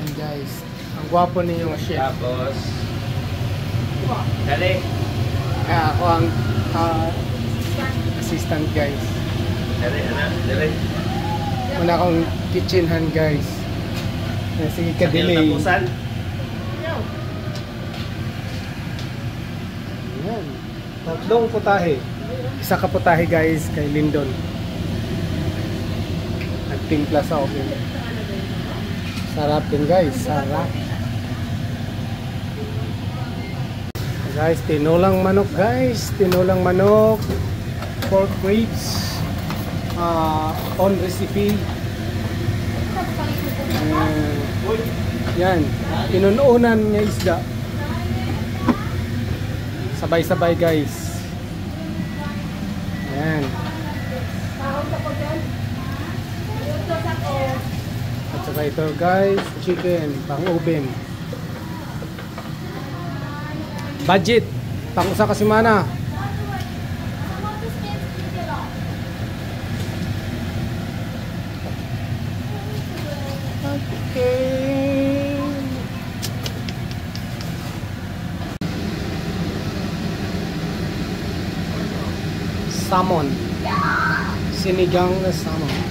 Yan guys. Ang gwapo niyo chef. Tapos, dali. Ako ang assistant guys. Dali, dali. Muna akong kitchen hand guys. Sige ka delay. Tapusan. Yan. Tatlong putahe. Isa ka putahe guys kay Lindon. Nagtimpla sa oven. Sarap din guys. Sarap. Guys, tinolang manok guys. Tinolang manok. Pork ribs. On recipe. Yan. Pinunuunan niya isda. Sabay-sabay guys. Yan. At saka ito guys, chicken, pang-oven. Budget, pang-usa ka semana. Okay. Salmon. Sinigang na salmon.